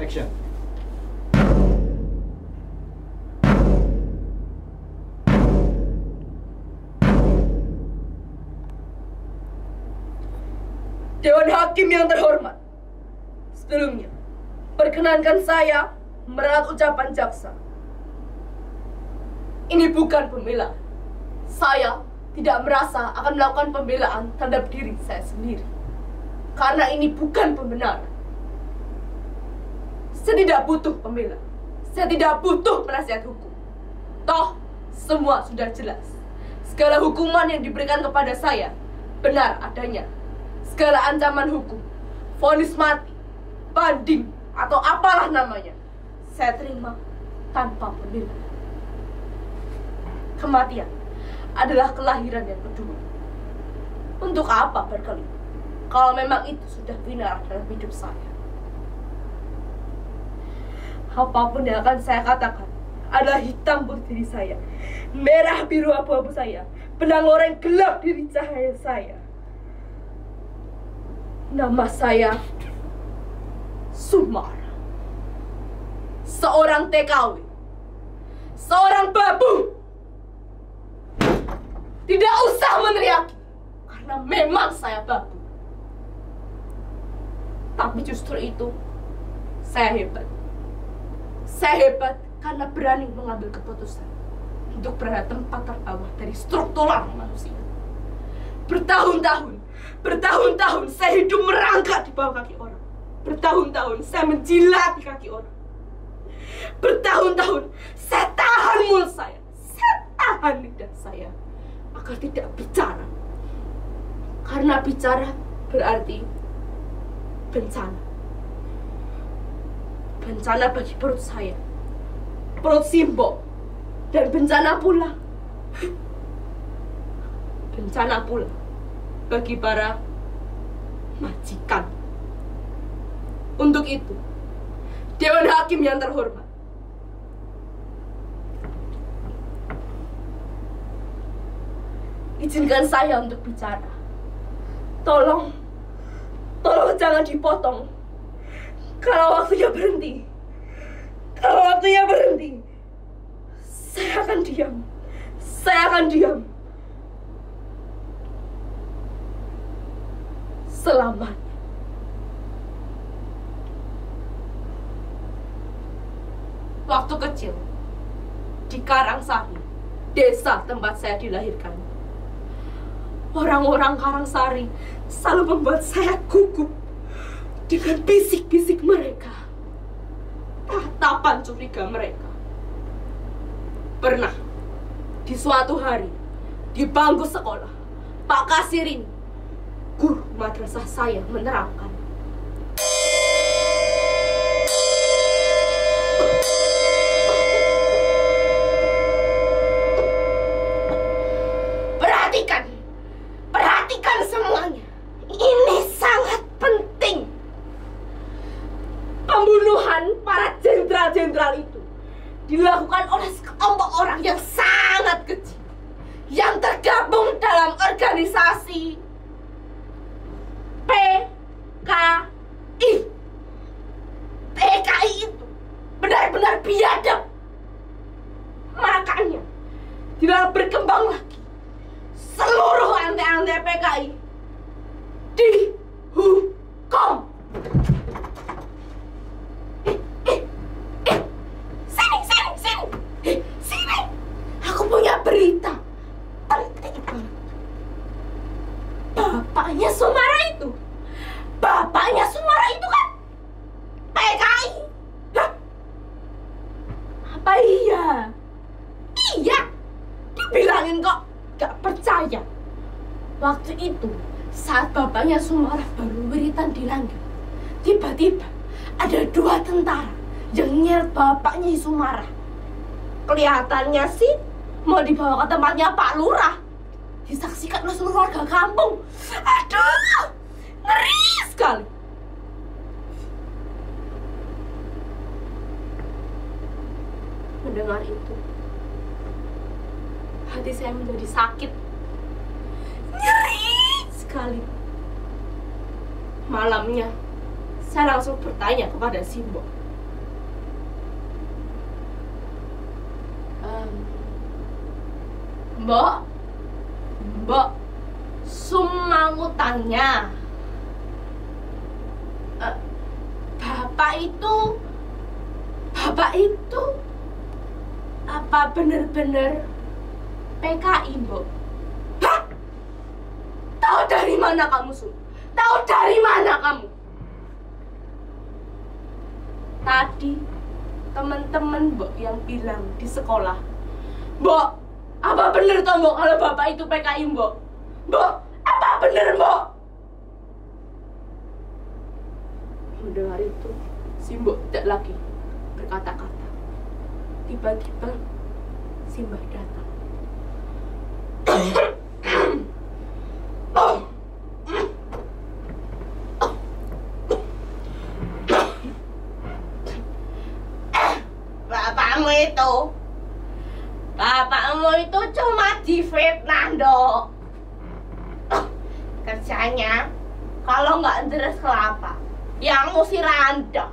Action. Dewan Hakim yang terhormat, sebelumnya perkenankan saya meralat ucapan jaksa. Ini bukan pembelaan. Saya tidak merasa akan melakukan pembelaan terhadap diri saya sendiri, karena ini bukan pembenaran. Saya tidak butuh pembela. Saya tidak butuh penasihat hukum. Toh, semua sudah jelas. Segala hukuman yang diberikan kepada saya benar adanya. Segala ancaman hukum, vonis mati, banding, atau apalah namanya, saya terima tanpa pembelaan. Kematian adalah kelahiran yang kedua. Untuk apa berkelit kalau memang itu sudah final dalam hidup saya? Apapun yang akan saya katakan adalah hitam putih diri saya, merah biru abu-abu saya, benang loreng gelap diri cahaya saya. Nama saya Sumara, seorang TKW, seorang babu. Tidak usah meneriaki, karena memang saya babu. Tapi justru itu saya hebat. Saya hebat karena berani mengambil keputusan untuk berada tempat terbawah dari struktural manusia. Bertahun-tahun saya hidup merangkak di bawah kaki orang. Bertahun-tahun saya menjilat di kaki orang. Bertahun-tahun saya tahan mulut saya tahan lidah saya agar tidak bicara. Karena bicara berarti bencana. Bencana bagi perut saya, perut Simbo, dan bencana pula bagi para majikan. Untuk itu, Dewan Hakim yang terhormat, izinkan saya untuk bicara. Tolong jangan dipotong. Kalau waktunya berhenti, saya akan diam. Selamat. Waktu kecil, di Karangsari, desa tempat saya dilahirkan, orang-orang Karangsari selalu membuat saya gugup dengan bisik-bisik mereka, tatapan curiga mereka. Pernah, di suatu hari, di bangku sekolah, Pak Kasirin, guru madrasah saya, menerangkan, perhatikan semuanya. Ini sangat penting. Pembunuhan para jenderal-jenderal itu dilakukan oleh sekelompok orang yang sangat kecil, yang tergabung dalam organisasi PKI. PKI itu benar-benar biadab. Makanya tidak berkembang lagi. Seluruh ante-ante PKI dihukum. Sini. Aku punya berita penting banget. Bapaknya Sumara itu kan PKI. Hah? Apa iya? Iya. Dibilangin kok gak percaya. Waktu itu, saat bapaknya Sumara baru wiritan di langgar, tiba-tiba ada 2 tentara yang nyeret bapaknya Sumara. Kelihatannya sih mau dibawa ke tempatnya Pak Lurah, disaksikan oleh seluruh warga kampung. Aduh, ngeri sekali. Mendengar itu, hati saya menjadi sakit. Nyeri sekali. Malamnya, saya langsung bertanya kepada Simbo, Mbok, Mbok, Sumangu tanya, Bapak itu apa benar-benar PKI, Mbok? Hah? Tahu dari mana kamu, Sum? Tahu dari mana kamu? Tadi teman-teman Mbok yang bilang di sekolah, Mbok, apa benar toh Mbok kalau Bapak itu PKI, Mbok? Mbok, apa benar, Mbok? Mendengar itu, si Mbok tidak lagi berkata-kata. Tiba-tiba si Mbak datang. Bapakmu itu cuma difitnah, Dok. Kerjanya kalau nggak deres kelapa, yang ngusir Anda.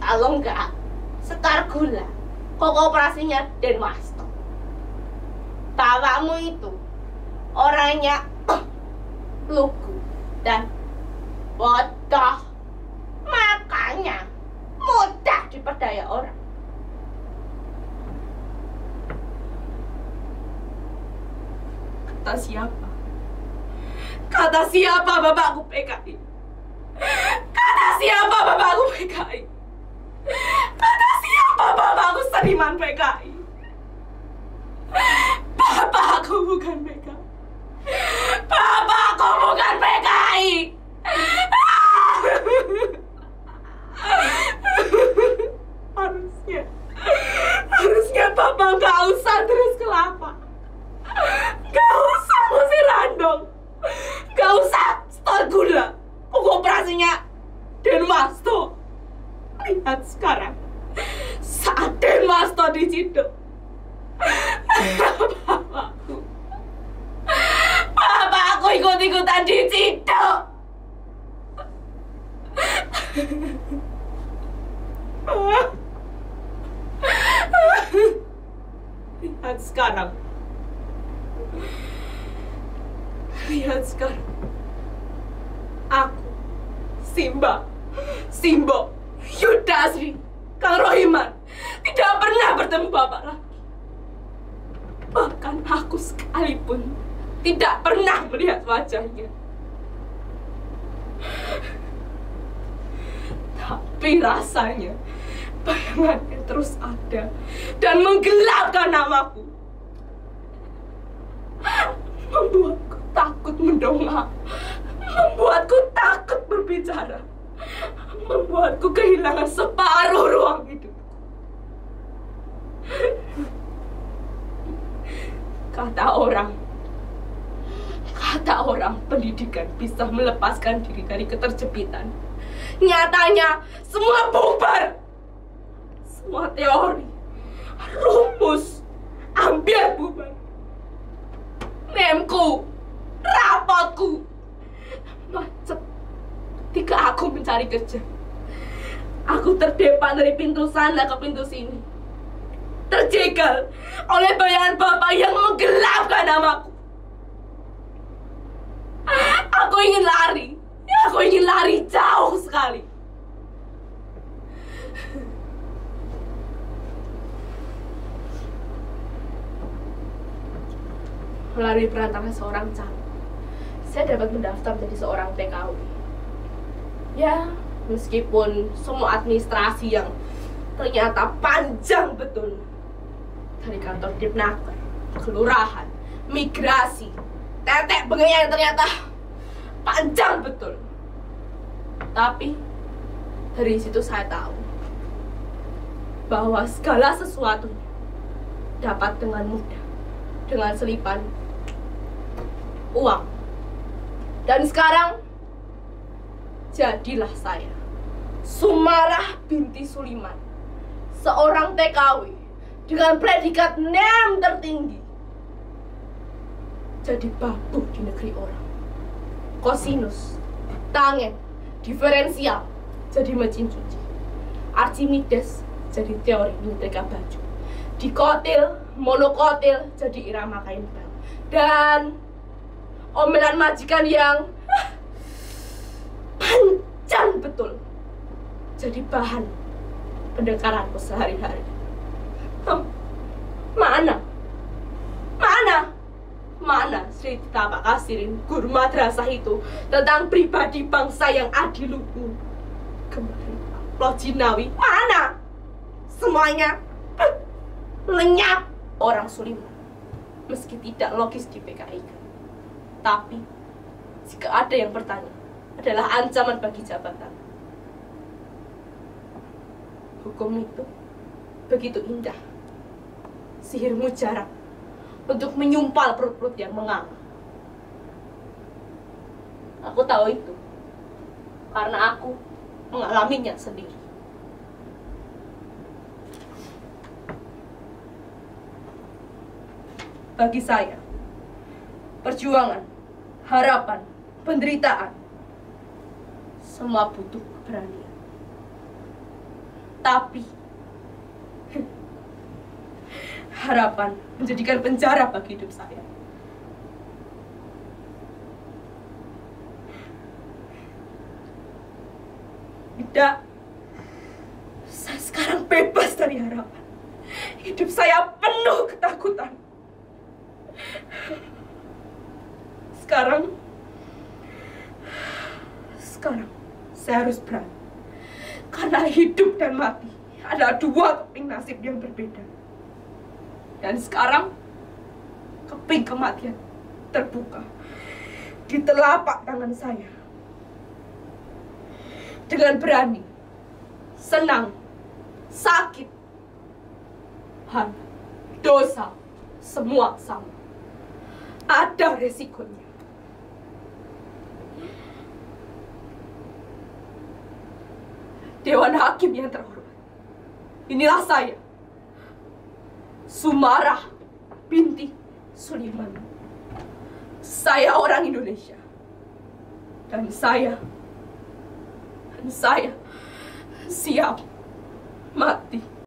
Kalau nggak sekar gula, kok operasinya Denwasto. Bapakmu itu orangnya lugu dan bodoh, makanya mudah diperdaya orang. Kata siapa? Kata siapa bapakku PKI? Kata siapa bapakku PKI? Kata siapa bapakku seniman PKI? Bapakku bukan PKI. Bapakku bukan PKI. Harusnya Bapak gak usah terus kelapa. Gak usah ngusir Randong. Gak usah stor gula. Operasinya Denwasto. Lihat sekarang, saat Denwasto diciduk, Bapakku ikut-ikutan diciduk. Lihat sekarang. Lihat sekarang. Aku, Simbo, Yudasri, Kang Rohiman tidak pernah bertemu Bapak lagi. Bahkan aku sekalipun tidak pernah melihat wajahnya. Tapi rasanya bayangannya terus ada dan menggelapkan namaku. Membuatku takut mendongak, membuatku takut berbicara, membuatku kehilangan separuh ruang hidup. Kata orang pendidikan bisa melepaskan diri dari keterjepitan. Nyatanya semua bubar. Semua teori, rumus, hampir bubar. Memku, rapotku macet ketika aku mencari kerja. Aku terdepak dari pintu sana ke pintu sini, terjegal oleh bayangan Bapak yang menggelapkan namaku. Aku ingin lari jauh sekali. Melalui perantara seorang calon, saya dapat mendaftar menjadi seorang TKW. Ya, meskipun semua administrasi yang ternyata panjang betul, dari kantor Dipnaker, kelurahan, migrasi, tetek bengenya yang ternyata panjang betul. Tapi dari situ saya tahu bahwa segala sesuatunya dapat dengan mudah, dengan selipan uang. Dan sekarang jadilah saya, Sumarah binti Suliman, seorang TKW dengan predikat NEM tertinggi, jadi babu di negeri orang. Kosinus, tangen, diferensial, jadi mesin cuci. Archimedes, jadi teori menyetrika baju, dikotil, monokotil jadi irama kain bang, dan omelan majikan yang panjang betul jadi bahan pendekaranku sehari-hari. Mana Sri Tapa Kasirin, guru madrasah itu, tentang pribadi bangsa yang adiluhur? Kemarin Lojinawi, mana? Semuanya lenyap. Orang Suliman, meski tidak logis di PKI, tapi jika ada yang bertanya, adalah ancaman bagi jabatan. Hukum itu begitu indah, sihir mujarab untuk menyumpal perut-perut yang menganga. Aku tahu itu karena aku mengalaminya sendiri. Bagi saya, perjuangan, harapan, penderitaan, semua butuh keberanian. Tapi harapan menjadikan penjara bagi hidup saya. Tidak, saya sekarang bebas dari harapan. Hidup saya penuh ketakutan. Sekarang saya harus berani. Karena hidup dan mati adalah dua keping nasib yang berbeda. Dan sekarang keping kematian terbuka di telapak tangan saya. Dengan berani, senang, sakit, hana, dosa, semua sama. Ada resikonya. Dewan Hakim yang terhormat, inilah saya, Sumarah binti Suliman. Saya orang Indonesia. Dan saya siap mati